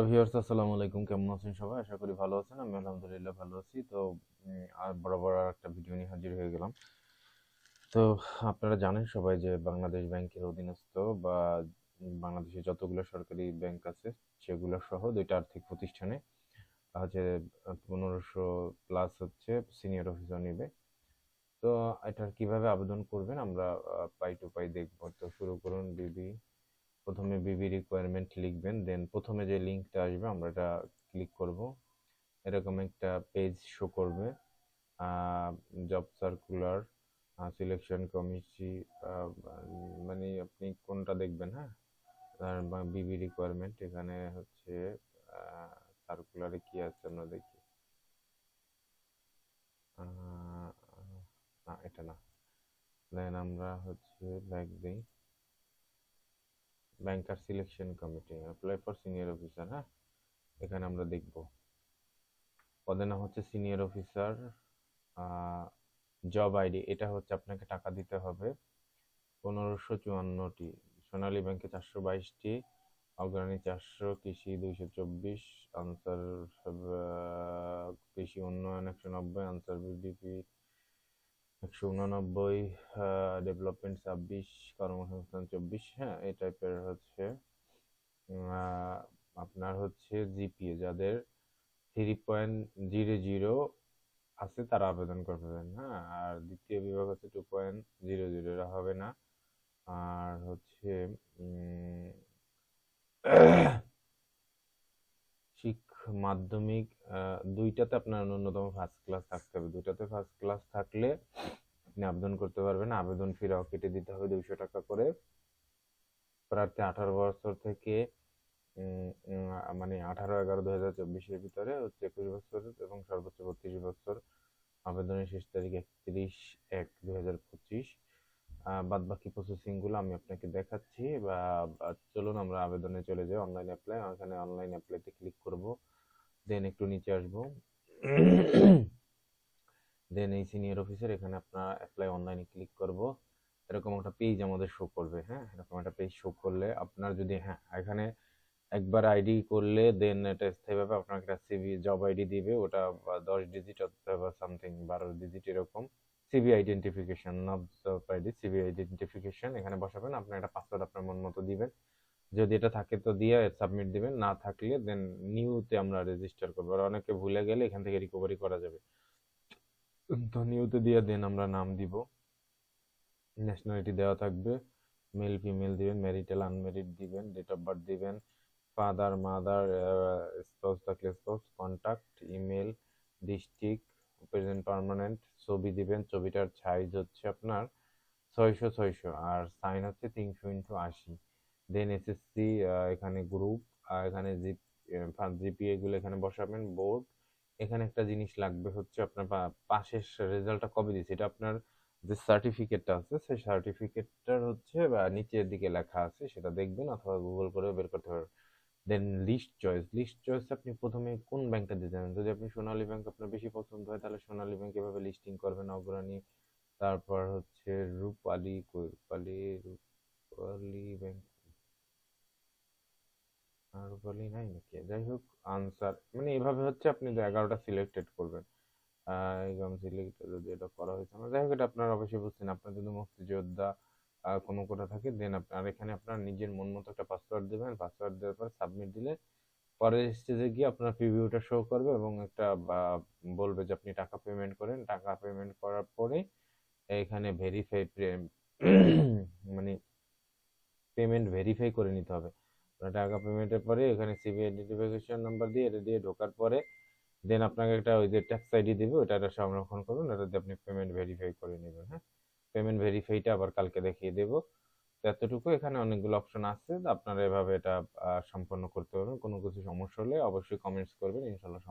Viewers, আসসালামু আলাইকুম। কেমন আছেন সবাই? আশা করি ভালো আছেন। আমি আলহামদুলিল্লাহ ভালো আছি। তো আর বরাবর আর একটা ভিডিও নিয়ে হাজির হয়ে গেলাম। তো আপনারা জানেন সবাই যে বাংলাদেশ ব্যাংকের অধীনস্থ বা বাংলাদেশে যতগুলো সরকারি ব্যাংক আছে সেগুলো সহ ২টা আর্থিক প্রতিষ্ঠানে হচ্ছে ১৫০০ প্লাস হচ্ছে সিনিয়র অফিসার নিবে। তো এটার কিভাবে আবেদন করবেন আমরা পাই টু পাই দেখব। তো শুরু করুন। প্রথমে বিবি রিকোয়ারমেন্ট লিখবেন, দেন প্রথমে যে লিঙ্কটা আসবে আমরা এটা ক্লিক করব। এরকম একটা পেজ শো করবে। জব সার্কুলার, সিলেকশন কমিটি, মানে আপনি কোনটা দেখবেন? হ্যাঁ, বিবি রিকোয়ারমেন্ট এখানে হচ্ছে সার্কুলারে কি আছে আমরা দেখি। না, এটা না। দেন আমরা হচ্ছে ব্যাক দিই, ব্যাংকার selection committee, apply for senior officer. হ্যাঁ, এখানে আমরা দেখব পদের নাম হচ্ছে সিনিয়র অফিসার। জব আইডি, এটা হচ্ছে আপনাকে টাকা দিতে হবে ১৫৫৪টি, সোনালী ব্যাংকে ৪২২টি, অগ্রণী ৪০০, কৃষি ২২৪, আনসার কৃষি উন্নয়ন ১৯০, আনসার বিডিপি ১৮৯, ডেভেলপমেন্ট ২৬, কর্মসংস্থান ২৪। হ্যাঁ, এই টাইপের হচ্ছে আপনার হচ্ছে জিপিএ যাদের 3.00 আছে তারা আবেদন করবেন। হ্যাঁ, আর দ্বিতীয় বিভাগ হচ্ছে 2.00, এরা হবে না। আর হচ্ছে মাধ্যমিক দুইটাতে আপনার ন্যূনতম ফার্স্ট ক্লাস থাকতে হবে। দুইটাতে ফার্স্ট ক্লাস থাকলে আপনি আবেদন করতে পারবেন। আবেদন ফি কেটে দিতে হবে 200 টাকা করে। প্রার্থী 18 বছর থেকে মানে 18/11/2024 ভিতরে হচ্ছে 21 বছর এবং সর্বোচ্চ 32 বছর। আবেদনের শেষ তারিখ 31/1/2025। বাদ বাকি প্রসেসিং গুলো আমি আপনাকে দেখাচ্ছি। চলুন আমরা আবেদনে চলে যাই। অনলাইন অ্যাপ্লাই, এখানে অনলাইন অ্যাপ্লাইতে ক্লিক করব, দেন একটু নিচে আসবো, দেন এই সিনিয়র অফিসার, এখানে আপনার অ্যাপ্লাই অনলাইনে ক্লিক করব। এরকম একটা পেজ আমাদের শো করবে। হ্যাঁ, এরকম একটা পেজ শো করলে আপনার যদি এখানে একবার আইডি করলে দেন এটা স্থায়ীভাবে আপনাকে একটা সিভি জব আইডি দিবে, ওটা 10 ডিজিট অথবা সামথিং 12 ডিজিট এরকম। CV identification, not job ID, CV identification এখানে বসাবেন। আপনার একটা পাসওয়ার্ড আপনার মন মতো দিবেন। যদি এটা থাকে তো দিয়ে সাবমিট দিবেন, না থাকলে দেন নিউতে আমরা রেজিস্টার করবো। আর অনেকে ভুলে গেলে এখান থেকে রিকভারি করা যাবে। তো নিউতে দিয়ে দেন আমরা নাম দিব, ন্যাশনালিটি দেওয়া থাকবে, মেল ফিমেল দিবেন, ম্যারিটাল আনম্যারিড দিবেন, ডেট অফ বার্থ দিবেন, ফাদার মাদার, স্পাউস থাকলে spouse, contact, email, district, present permanent, ছবি দিবেন। ছবিটার সাইজ হচ্ছে আপনার 600x600 আর সাইন হচ্ছে 300x80। দেন এসএসসি, এখানে গ্রুপ, এখানে জিপিএ গুলো এখানে বসাবেন, বোর্ড। এখানে একটা জিনিস লাগবে হচ্ছে আপনার পাশের রেজাল্টটা কবে দিয়েছে, এটা আপনার যে সার্টিফিকেটটা আছে সেই সার্টিফিকেটটার হচ্ছে বা নিচের দিকে লেখা আছে সেটা দেখবেন, অথবা গুগল করে বের করতে পারবেন। দেন লিস্ট চয়েস আপনি প্রথমে কোন ব্যাংকটা দিতে চান। যদি আপনি সোনালী ব্যাংক আপনার বেশি পছন্দ হয় তাহলে সোনালী ব্যাংক এভাবে লিস্টিং করবেন, অগ্রণী, তারপর হচ্ছে রূপালী ব্যাংক, রূপালী নাই নাকি, যাই হোক, আনসার, মানে এভাবে হচ্ছে আপনি 11টা সিলেক্টেড করবেন। এরকম সিলেক্ট যদি এটা করা হয়েছে না, যাই হোক, এটা আপনার অবশ্যই বুঝছেন। আপনার যদি মুক্তিযোদ্ধা কোনো কোটা থাকে দেন আপনার এখানে আপনার নিজের মন মতো একটা পাসওয়ার্ড দেবেন। পাসওয়ার্ড দেওয়ার পর সাবমিট দিলে পরের স্টেজে গিয়ে আপনার প্রিভিউটা শো করবে এবং একটা বলবে যে আপনি টাকা পেমেন্ট করেন। টাকা পেমেন্ট করার পরে এখানে ভেরিফাই মানে পেমেন্ট ভেরিফাই করে নিতে হবে। টাকা পেমেন্টের পরে এখানে সিভি আইডেন্টিফিকেশন নাম্বার দিয়ে এটা দিয়ে ঢোকার পরে দেন আপনাকে একটা ওই যে ট্যাক্স আইডি দিবে, ওটা সংরক্ষণ করুন, এটা দিয়ে আপনি পেমেন্ট ভেরিফাই করে নেবেন। হ্যাঁ, পেমেন্ট ভেরিফাইটা আবার কালকে দেখিয়ে দেবো। এতটুকু, এখানে অনেকগুলো অপশন আছে, আপনারা এভাবে এটা সম্পন্ন করতে পারবেন। কোনো কিছু সমস্যা হলে অবশ্যই কমেন্টস করবেন, ইনশাল্লাহ